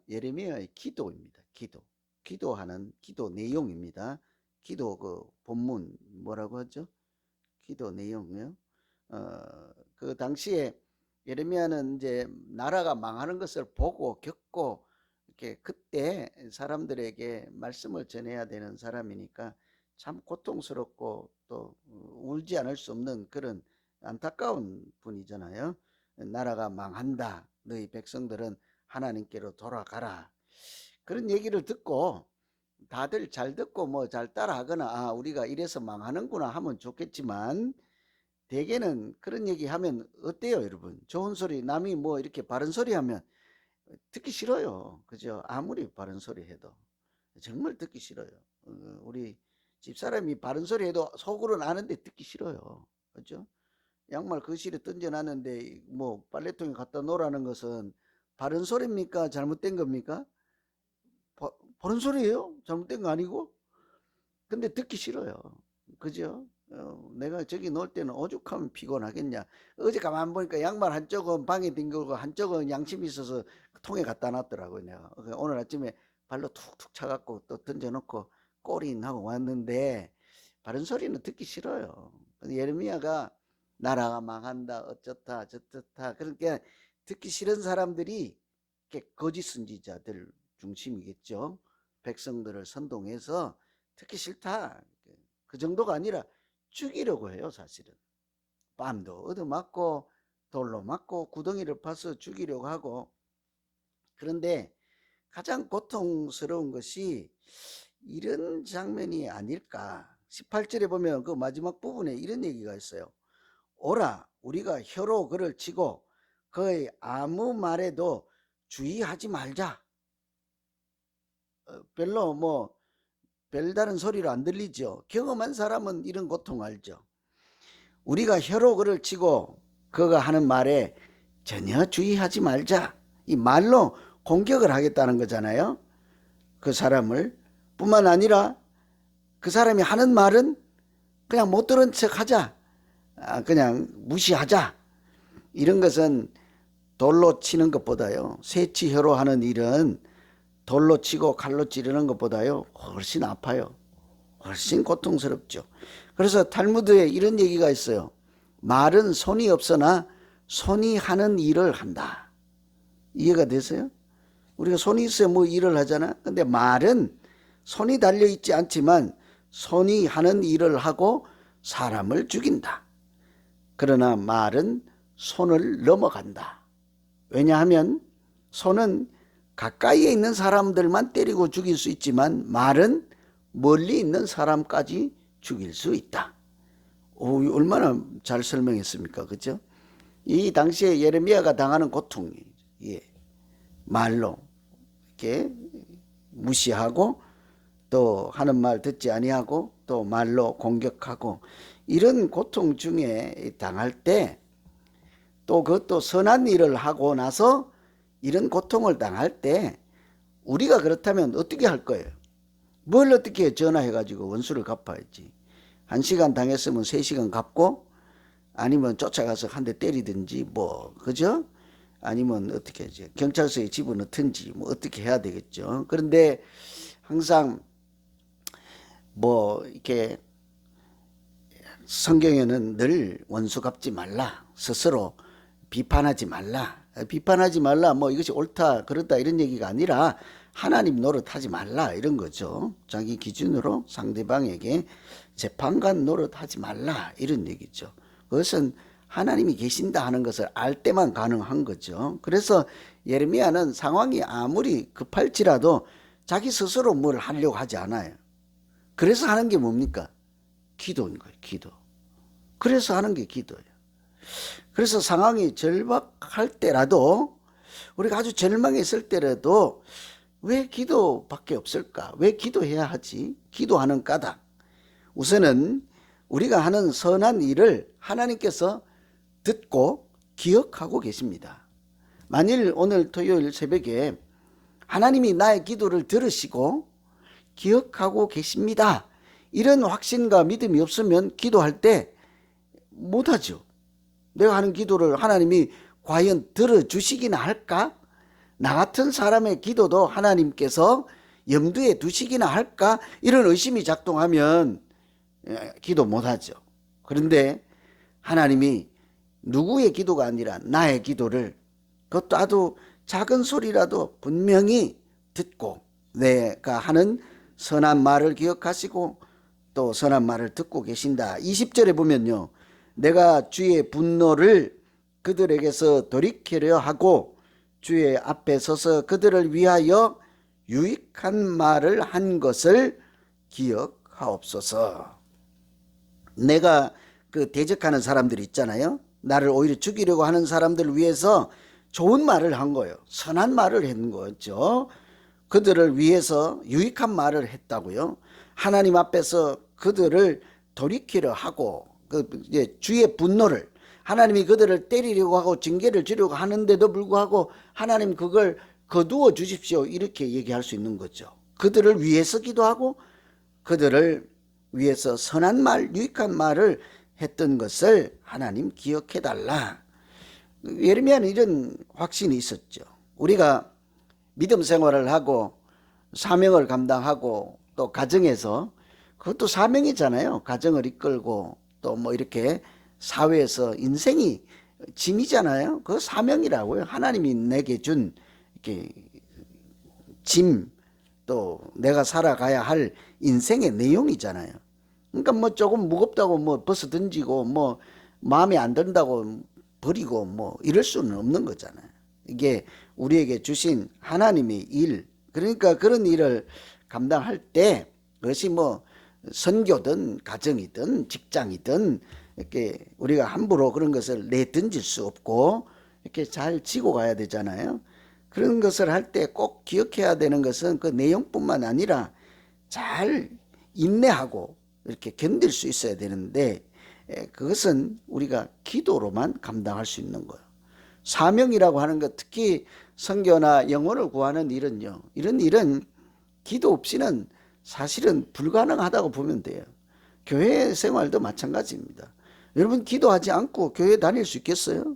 예레미야의 기도입니다. 기도하는 기도 내용입니다. 기도 그 본문 뭐라고 하죠? 기도 내용이요. 그 당시에 예레미야는 이제 나라가 망하는 것을 보고 겪고 이렇게 그때 사람들에게 말씀을 전해야 되는 사람이니까 참 고통스럽고 또 울지 않을 수 없는 그런 안타까운 분이잖아요. 나라가 망한다. 너희 백성들은 하나님께로 돌아가라. 그런 얘기를 듣고 다들 잘 듣고 뭐 잘 따라하거나 아 우리가 이래서 망하는구나 하면 좋겠지만 대개는 그런 얘기 하면 어때요 여러분? 좋은 소리 남이 뭐 이렇게 바른 소리 하면 듣기 싫어요. 그죠? 아무리 바른 소리 해도 정말 듣기 싫어요. 우리 집사람이 바른 소리 해도 속으로는 아는데 듣기 싫어요. 그죠? 양말 거실에 던져놨는데 뭐 빨래통에 갖다 놓으라는 것은 바른 소리입니까? 잘못된 겁니까? 바른 소리예요? 잘못된 거 아니고? 근데 듣기 싫어요. 그죠? 내가 저기 놓을 때는 오죽하면 피곤하겠냐. 어제 가만 보니까 양말 한쪽은 방에 뒹굴고 한쪽은 양심이 있어서 통에 갖다 놨더라고요. 내가 오늘 아침에 발로 툭툭 차갖고 또 던져놓고 꼬린 하고 왔는데 바른 소리는 듣기 싫어요. 예레미야가 나라가 망한다 어쩌다 저쩌다 그러니까 듣기 싫은 사람들이 거짓 선지자들 중심이겠죠. 백성들을 선동해서 듣기 싫다 그 정도가 아니라 죽이려고 해요. 사실은 뺨도 얻어맞고 돌로 맞고 구덩이를 파서 죽이려고 하고. 그런데 가장 고통스러운 것이 이런 장면이 아닐까. 18절에 보면 그 마지막 부분에 이런 얘기가 있어요. 오라 우리가 혀로 그를 치고 그의 아무 말에도 주의하지 말자. 별로 뭐 별다른 소리로 안 들리죠. 경험한 사람은 이런 고통 알죠. 우리가 혀로 그를 치고 그가 하는 말에 전혀 주의하지 말자. 이 말로 공격을 하겠다는 거잖아요. 그 사람을 뿐만 아니라 그 사람이 하는 말은 그냥 못 들은 척 하자. 그냥 무시하자. 이런 것은 돌로 치는 것보다요. 새치혀로 하는 일은 돌로 치고 칼로 찌르는 것보다요. 훨씬 아파요. 훨씬 고통스럽죠. 그래서 탈무드에 이런 얘기가 있어요. 말은 손이 없으나 손이 하는 일을 한다. 이해가 되세요? 우리가 손이 있어야 뭐 일을 하잖아. 근데 말은 손이 달려있지 않지만 손이 하는 일을 하고 사람을 죽인다. 그러나 말은 손을 넘어간다. 왜냐하면 손은 가까이에 있는 사람들만 때리고 죽일 수 있지만 말은 멀리 있는 사람까지 죽일 수 있다. 얼마나 잘 설명했습니까? 그죠? 이 당시에 예레미야가 당하는 고통이 말로 이렇게 무시하고 또 하는 말 듣지 아니하고 또 말로 공격하고 이런 고통 중에 당할 때 또 그것도 선한 일을 하고 나서 이런 고통을 당할 때 우리가 그렇다면 어떻게 할 거예요? 뭘 어떻게 해? 전화해가지고 원수를 갚아야지. 1시간 당했으면 3시간 갚고 아니면 쫓아가서 한 대 때리든지 뭐 그죠? 아니면 어떻게 하지? 경찰서에 집어넣든지 뭐 어떻게 해야 되겠죠. 그런데 항상 뭐 이렇게 성경에는 늘 원수 갚지 말라. 스스로 비판하지 말라. 비판하지 말라. 뭐 이것이 옳다 그렇다 이런 얘기가 아니라 하나님 노릇하지 말라 이런 거죠. 자기 기준으로 상대방에게 재판관 노릇하지 말라 이런 얘기죠. 그것은 하나님이 계신다 하는 것을 알 때만 가능한 거죠. 그래서 예레미야는 상황이 아무리 급할지라도 자기 스스로 뭘 하려고 하지 않아요. 그래서 하는 게 뭡니까? 기도인 거예요. 기도. 그래서 하는 게 기도예요. 그래서 상황이 절박할 때라도 우리가 아주 절망했을 때라도 왜 기도밖에 없을까? 왜 기도해야 하지? 기도하는 까닭. 우선은 우리가 하는 선한 일을 하나님께서 듣고 기억하고 계십니다. 만일 오늘 토요일 새벽에 하나님이 나의 기도를 들으시고 기억하고 계십니다. 이런 확신과 믿음이 없으면 기도할 때 못하죠. 내가 하는 기도를 하나님이 과연 들어주시기나 할까? 나 같은 사람의 기도도 하나님께서 염두에 두시기나 할까? 이런 의심이 작동하면 기도 못하죠. 그런데 하나님이 누구의 기도가 아니라 나의 기도를, 그것도 아주 작은 소리라도 분명히 듣고 내가 하는 선한 말을 기억하시고 또 선한 말을 듣고 계신다. 20절에 보면요, 내가 주의 분노를 그들에게서 돌이키려 하고 주의 앞에 서서 그들을 위하여 유익한 말을 한 것을 기억하옵소서. 내가 그 대적하는 사람들 있잖아요. 나를 오히려 죽이려고 하는 사람들을 위해서 좋은 말을 한 거예요. 선한 말을 한 거죠. 그들을 위해서 유익한 말을 했다고요. 하나님 앞에서 그들을 돌이키려 하고 주의 분노를, 하나님이 그들을 때리려고 하고 징계를 주려고 하는데도 불구하고 하나님 그걸 거두어 주십시오, 이렇게 얘기할 수 있는 거죠. 그들을 위해서 기도하고 그들을 위해서 선한 말, 유익한 말을 했던 것을 하나님 기억해달라. 예레미야는 이런 확신이 있었죠. 우리가 믿음 생활을 하고 사명을 감당하고 또 가정에서, 그것도 사명이잖아요. 가정을 이끌고 또 뭐 이렇게 사회에서 인생이 짐이잖아요. 그 사명이라고요. 하나님이 내게 준 이렇게 짐, 또 내가 살아가야 할 인생의 내용이잖아요. 그러니까 뭐 조금 무겁다고 뭐 벗어 던지고 뭐 마음에 안 든다고 버리고 뭐 이럴 수는 없는 거잖아요. 이게 우리에게 주신 하나님의 일, 그러니까 그런 일을 감당할 때 그것이 뭐 선교든 가정이든 직장이든 이렇게 우리가 함부로 그런 것을 내던질 수 없고 이렇게 잘 지고 가야 되잖아요. 그런 것을 할 때 꼭 기억해야 되는 것은 그 내용뿐만 아니라 잘 인내하고 이렇게 견딜 수 있어야 되는데, 그것은 우리가 기도로만 감당할 수 있는 거예요. 사명이라고 하는 것, 특히 선교나 영혼을 구하는 일은요, 이런 일은 기도 없이는 사실은 불가능하다고 보면 돼요. 교회 생활도 마찬가지입니다. 여러분, 기도하지 않고 교회 다닐 수 있겠어요?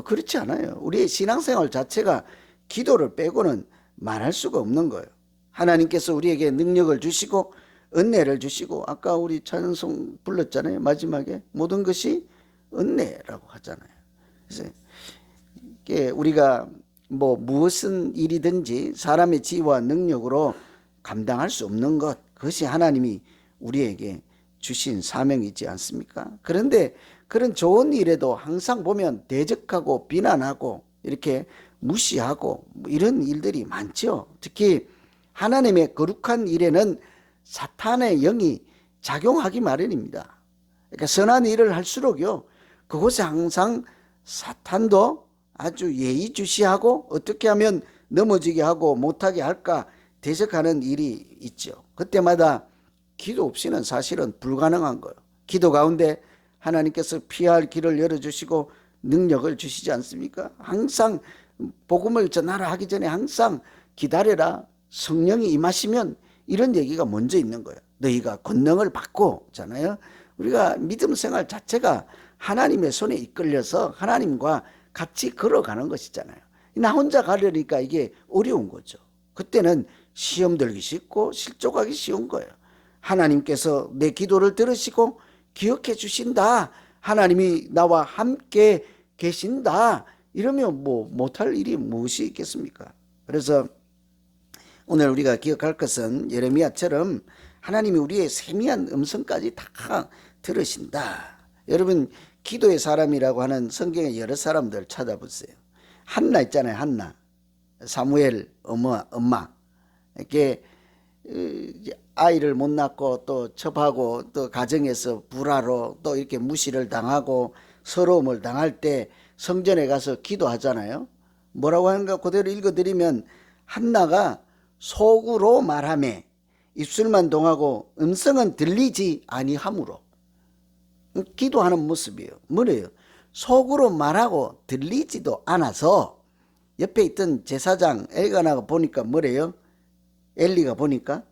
그렇지 않아요. 우리의 신앙생활 자체가 기도를 빼고는 말할 수가 없는 거예요. 하나님께서 우리에게 능력을 주시고 은혜를 주시고, 아까 우리 찬송 불렀잖아요. 마지막에 모든 것이 은혜라고 하잖아요. 그래서 우리가 뭐 무엇은 일이든지 사람의 지혜와 능력으로 감당할 수 없는 것, 그것이 하나님이 우리에게 주신 사명이지 않습니까? 그런데 그런 좋은 일에도 항상 보면 대적하고 비난하고 이렇게 무시하고 이런 일들이 많죠. 특히 하나님의 거룩한 일에는 사탄의 영이 작용하기 마련입니다. 그러니까 선한 일을 할수록요, 그곳에 항상 사탄도 아주 예의주시하고 어떻게 하면 넘어지게 하고 못하게 할까 대적하는 일이 있죠. 그때마다 기도 없이는 사실은 불가능한 거예요. 기도 가운데 하나님께서 피할 길을 열어주시고 능력을 주시지 않습니까? 항상 복음을 전하라 하기 전에 항상 기다려라, 성령이 임하시면, 이런 얘기가 먼저 있는 거예요. 너희가 권능을 받고 잖아요. 우리가 믿음 생활 자체가 하나님의 손에 이끌려서 하나님과 같이 걸어가는 것이잖아요. 나 혼자 가려니까 이게 어려운 거죠. 그때는 시험 들기 쉽고 실족하기 쉬운 거예요. 하나님께서 내 기도를 들으시고 기억해 주신다, 하나님이 나와 함께 계신다, 이러면 뭐 못할 일이 무엇이 있겠습니까? 그래서 오늘 우리가 기억할 것은 예레미야처럼 하나님이 우리의 세미한 음성까지 다 들으신다. 여러분, 기도의 사람이라고 하는 성경의 여러 사람들 찾아보세요. 한나 있잖아요. 한나, 사무엘 엄마. 이렇게 아이를 못 낳고 또 첩하고 또 가정에서 불화로 또 이렇게 무시를 당하고 서러움을 당할 때 성전에 가서 기도하잖아요. 뭐라고 하는가 그대로 읽어드리면, 한나가 속으로 말하매 입술만 동하고 음성은 들리지 아니하므로. 기도하는 모습이에요. 뭐래요? 속으로 말하고 들리지도 않아서. 옆에 있던 제사장 엘가나가 보니까 뭐래요? 엘리가 보니까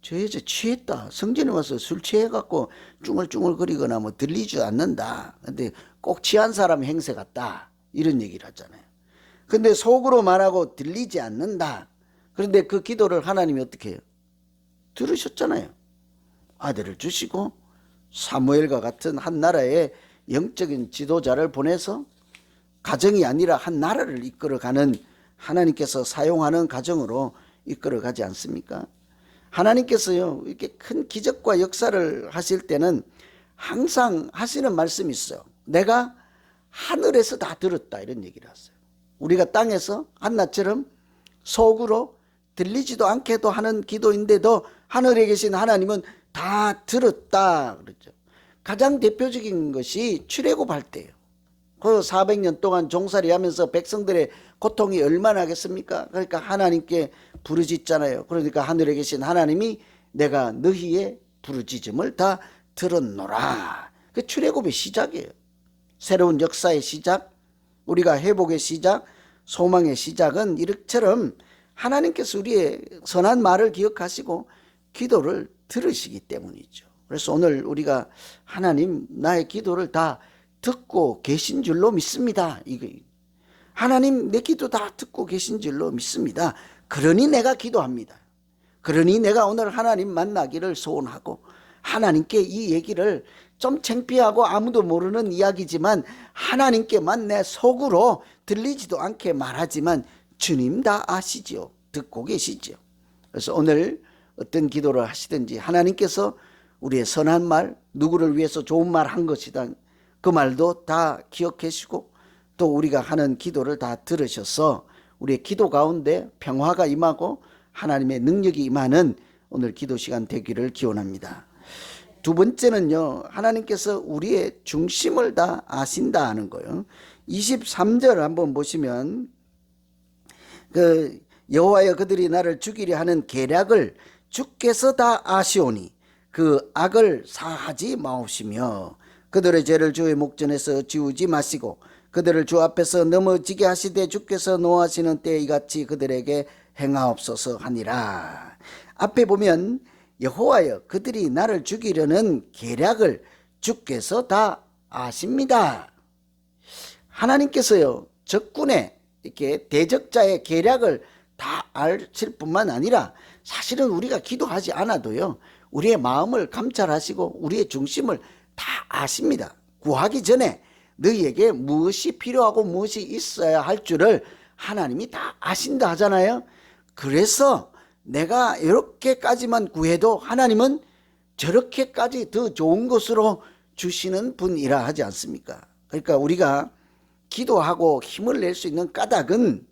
저 여자 취했다, 성전에 와서 술 취해갖고 쭝얼쭝얼거리거나 뭐 들리지 않는다, 근데 꼭 취한 사람 행세 같다, 이런 얘기를 하잖아요. 근데 속으로 말하고 들리지 않는다. 그런데 그 기도를 하나님이 어떻게 해요? 들으셨잖아요. 아들을 주시고 사무엘과 같은 한 나라의 영적인 지도자를 보내서 가정이 아니라 한 나라를 이끌어가는, 하나님께서 사용하는 가정으로 이끌어가지 않습니까? 하나님께서요, 이렇게 큰 기적과 역사를 하실 때는 항상 하시는 말씀이 있어요. 내가 하늘에서 다 들었다, 이런 얘기를 하세요. 우리가 땅에서 한나처럼 속으로 들리지도 않게도 하는 기도인데도 하늘에 계신 하나님은 다 들었다 그러죠. 가장 대표적인 것이 출애굽할 때예요. 그 400년 동안 종살이 하면서 백성들의 고통이 얼마나 하겠습니까? 그러니까 하나님께 부르짖잖아요. 그러니까 하늘에 계신 하나님이 내가 너희의 부르짖음을 다 들었노라. 그 출애굽의 시작이에요. 새로운 역사의 시작, 우리가 회복의 시작, 소망의 시작은 이처럼 하나님께서 우리의 선한 말을 기억하시고 기도를 들으시기 때문이죠. 그래서 오늘 우리가 하나님 나의 기도를 다 듣고 계신 줄로 믿습니다. 하나님 내 기도 다 듣고 계신 줄로 믿습니다. 그러니 내가 기도합니다. 그러니 내가 오늘 하나님 만나기를 소원하고 하나님께 이 얘기를 좀 창피하고 아무도 모르는 이야기지만 하나님께만 내 속으로 들리지도 않게 말하지만 주님 다 아시지요. 듣고 계시지요. 그래서 오늘 어떤 기도를 하시든지 하나님께서 우리의 선한 말, 누구를 위해서 좋은 말 한 것이다, 그 말도 다 기억하시고 또 우리가 하는 기도를 다 들으셔서 우리의 기도 가운데 평화가 임하고 하나님의 능력이 임하는 오늘 기도 시간 되기를 기원합니다. 두 번째는요, 하나님께서 우리의 중심을 다 아신다 하는 거예요. 23절 한번 보시면 여호와여 그들이 나를 죽이려 하는 계략을 주께서 다 아시오니 그 악을 사하지 마옵시며 그들의 죄를 주의 목전에서 지우지 마시고 그들을 주 앞에서 넘어지게 하시되 주께서 노하시는 때에 이같이 그들에게 행하옵소서 하니라. 앞에 보면 여호와여 그들이 나를 죽이려는 계략을 주께서 다 아십니다. 하나님께서요 적군의 이렇게 대적자의 계략을 다 아실 뿐만 아니라 사실은 우리가 기도하지 않아도요 우리의 마음을 감찰하시고 우리의 중심을 다 아십니다. 구하기 전에 너희에게 무엇이 필요하고 무엇이 있어야 할 줄을 하나님이 다 아신다 하잖아요. 그래서 내가 이렇게까지만 구해도 하나님은 저렇게까지 더 좋은 것으로 주시는 분이라 하지 않습니까? 그러니까 우리가 기도하고 힘을 낼 수 있는 까닭은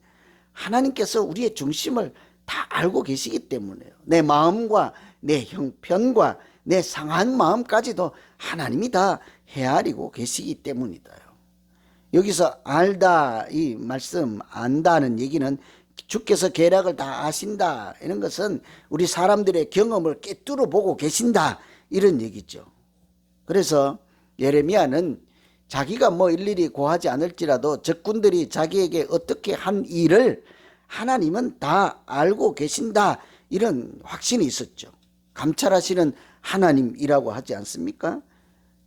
하나님께서 우리의 중심을 다 알고 계시기 때문에요. 내 마음과 내 형편과 내 상한 마음까지도 하나님이 다 헤아리고 계시기 때문이다요. 여기서 알다, 이 말씀 안다는 얘기는 주께서 계략을 다 아신다, 이런 것은 우리 사람들의 경험을 꿰뚫어 보고 계신다, 이런 얘기죠. 그래서 예레미야는 자기가 뭐 일일이 고하지 않을지라도 적군들이 자기에게 어떻게 한 일을 하나님은 다 알고 계신다, 이런 확신이 있었죠. 감찰하시는 하나님이라고 하지 않습니까?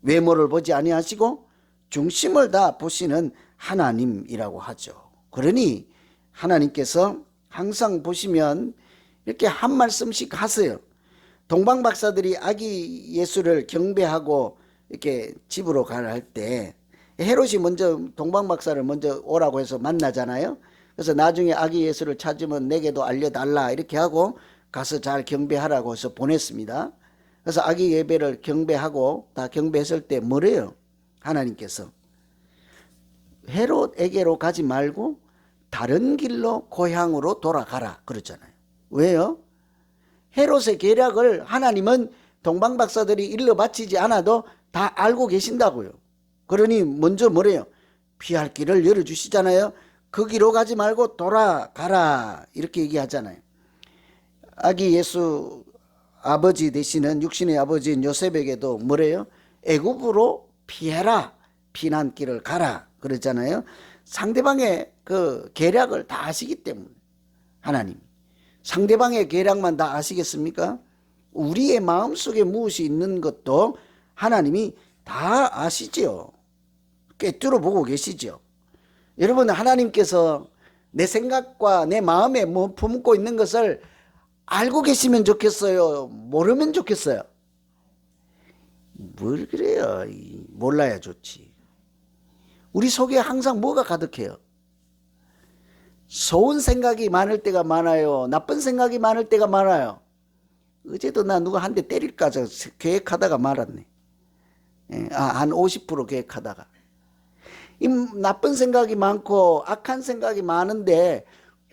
외모를 보지 아니하시고 중심을 다 보시는 하나님이라고 하죠. 그러니 하나님께서 항상 보시면 이렇게 한 말씀씩 하세요. 동방 박사들이 아기 예수를 경배하고 이렇게 집으로 가라 할 때 헤롯이 먼저 동방 박사를 먼저 오라고 해서 만나잖아요. 그래서 나중에 아기 예수를 찾으면 내게도 알려달라 이렇게 하고 가서 잘 경배하라고 해서 보냈습니다. 그래서 아기 예배를 경배하고 다 경배했을 때 뭐래요? 하나님께서 헤롯에게로 가지 말고 다른 길로 고향으로 돌아가라 그러잖아요. 왜요? 헤롯의 계략을 하나님은 동방 박사들이 일러 바치지 않아도 다 알고 계신다고요. 그러니 먼저 뭐래요? 피할 길을 열어주시잖아요. 그 길로 가지 말고 돌아가라 이렇게 얘기하잖아요. 아기 예수 아버지 되시는 육신의 아버지인 요셉에게도 뭐래요? 애굽으로 피해라, 피난길을 가라 그러잖아요. 상대방의 그 계략을 다 아시기 때문에 하나님, 상대방의 계략만 다 아시겠습니까? 우리의 마음속에 무엇이 있는 것도 하나님이 다 아시지요. 꿰뚫어 보고 계시죠. 여러분, 하나님께서 내 생각과 내 마음에 뭐 품고 있는 것을 알고 계시면 좋겠어요? 모르면 좋겠어요? 뭘 그래요? 몰라야 좋지. 우리 속에 항상 뭐가 가득해요? 좋은 생각이 많을 때가 많아요? 나쁜 생각이 많을 때가 많아요? 어제도 나 누가 한 대 때릴까 계획하다가 말았네. 한 50% 계획하다가. 이 나쁜 생각이 많고 악한 생각이 많은데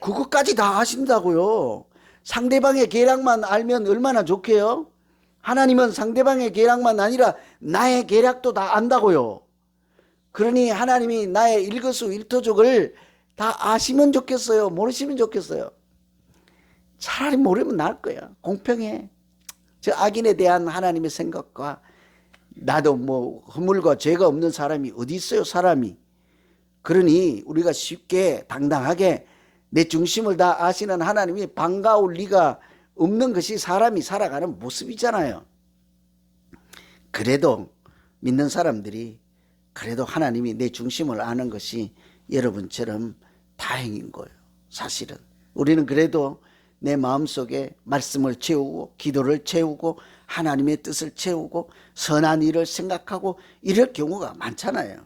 그것까지 다 하신다고요. 상대방의 계략만 알면 얼마나 좋게요? 하나님은 상대방의 계략만 아니라 나의 계략도 다 안다고요. 그러니 하나님이 나의 일거수일투족을 다 아시면 좋겠어요? 모르시면 좋겠어요? 차라리 모르면 나을 거야. 공평해. 저 악인에 대한 하나님의 생각과 나도 뭐 허물과 죄가 없는 사람이 어디 있어요, 사람이. 그러니 우리가 쉽게 당당하게 내 중심을 다 아시는 하나님이 반가울 리가 없는 것이 사람이 살아가는 모습이잖아요. 그래도 믿는 사람들이 그래도 하나님이 내 중심을 아는 것이 여러분처럼 다행인 거예요. 사실은 우리는 그래도 내 마음속에 말씀을 채우고 기도를 채우고 하나님의 뜻을 채우고 선한 일을 생각하고 이럴 경우가 많잖아요.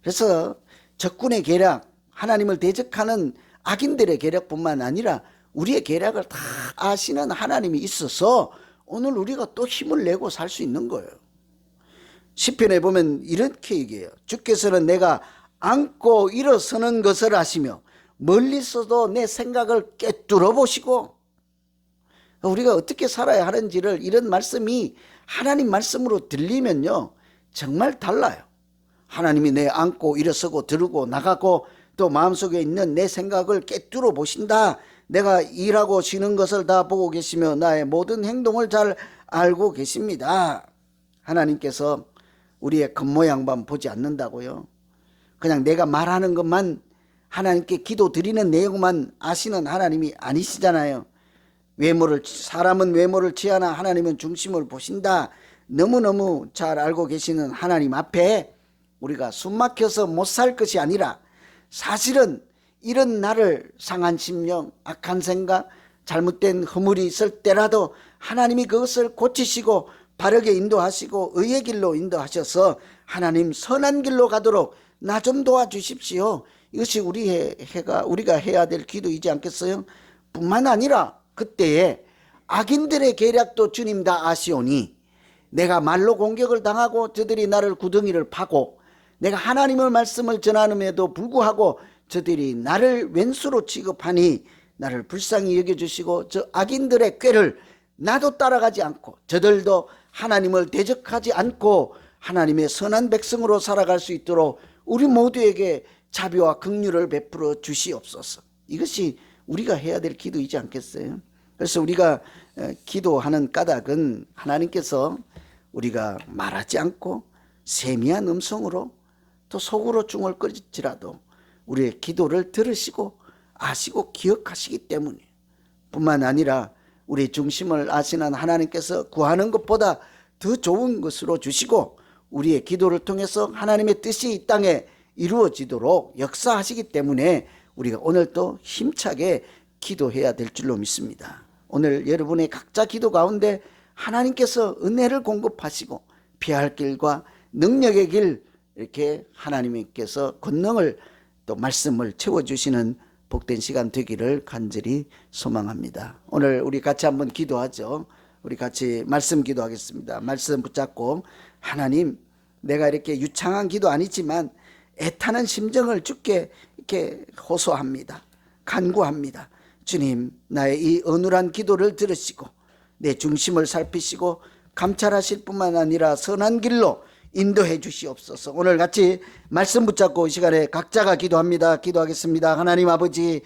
그래서 적군의 계략, 하나님을 대적하는 악인들의 계략뿐만 아니라 우리의 계략을 다 아시는 하나님이 있어서 오늘 우리가 또 힘을 내고 살 수 있는 거예요. 시편에 보면 이렇게 얘기해요. 주께서는 내가 앉고 일어서는 것을 아시며 멀리서도 내 생각을 꿰뚫어 보시고, 우리가 어떻게 살아야 하는지를 이런 말씀이 하나님 말씀으로 들리면요 정말 달라요. 하나님이 내 앉고 일어서고 들고 나가고 또 마음속에 있는 내 생각을 꿰뚫어 보신다. 내가 일하고 쉬는 것을 다 보고 계시며 나의 모든 행동을 잘 알고 계십니다. 하나님께서 우리의 겉모양만 보지 않는다고요. 그냥 내가 말하는 것만 하나님께 기도 드리는 내용만 아시는 하나님이 아니시잖아요. 사람은 외모를 취하나 하나님은 중심을 보신다. 너무너무 잘 알고 계시는 하나님 앞에 우리가 숨막혀서 못 살 것이 아니라 사실은 이런 나를 상한 심령, 악한 생각, 잘못된 허물이 있을 때라도 하나님이 그것을 고치시고 바르게 인도하시고 의의 길로 인도하셔서 하나님 선한 길로 가도록 나 좀 도와주십시오. 이것이 우리가 해야 될 기도이지 않겠어요? 뿐만 아니라 그때에 악인들의 계략도 주님 다 아시오니 내가 말로 공격을 당하고 저들이 나를 구덩이를 파고 내가 하나님의 말씀을 전하는데도 불구하고 저들이 나를 왼수로 취급하니 나를 불쌍히 여겨주시고 저 악인들의 꾀를 나도 따라가지 않고 저들도 하나님을 대적하지 않고 하나님의 선한 백성으로 살아갈 수 있도록 우리 모두에게 자비와 긍휼을 베풀어 주시옵소서. 이것이 우리가 해야 될 기도이지 않겠어요? 그래서 우리가 기도하는 까닭은 하나님께서 우리가 말하지 않고 세미한 음성으로 또 속으로 중얼 거릴지라도 우리의 기도를 들으시고 아시고 기억하시기 때문에 뿐만 아니라 우리 중심을 아시는 하나님께서 구하는 것보다 더 좋은 것으로 주시고 우리의 기도를 통해서 하나님의 뜻이 이 땅에 이루어지도록 역사하시기 때문에 우리가 오늘 또 힘차게 기도해야 될 줄로 믿습니다. 오늘 여러분의 각자 기도 가운데 하나님께서 은혜를 공급하시고 피할 길과 능력의 길 이렇게 하나님께서 권능을 또 말씀을 채워주시는 복된 시간 되기를 간절히 소망합니다. 오늘 우리 같이 한번 기도하죠. 우리 같이 말씀 기도하겠습니다. 말씀 붙잡고 하나님, 내가 이렇게 유창한 기도 아니지만 애타는 심정을 주께 이렇게 호소합니다. 간구합니다. 주님, 나의 이 어눌한 기도를 들으시고 내 중심을 살피시고 감찰하실 뿐만 아니라 선한 길로 인도해 주시옵소서. 오늘 같이 말씀 붙잡고 이 시간에 각자가 기도합니다. 기도하겠습니다. 하나님 아버지,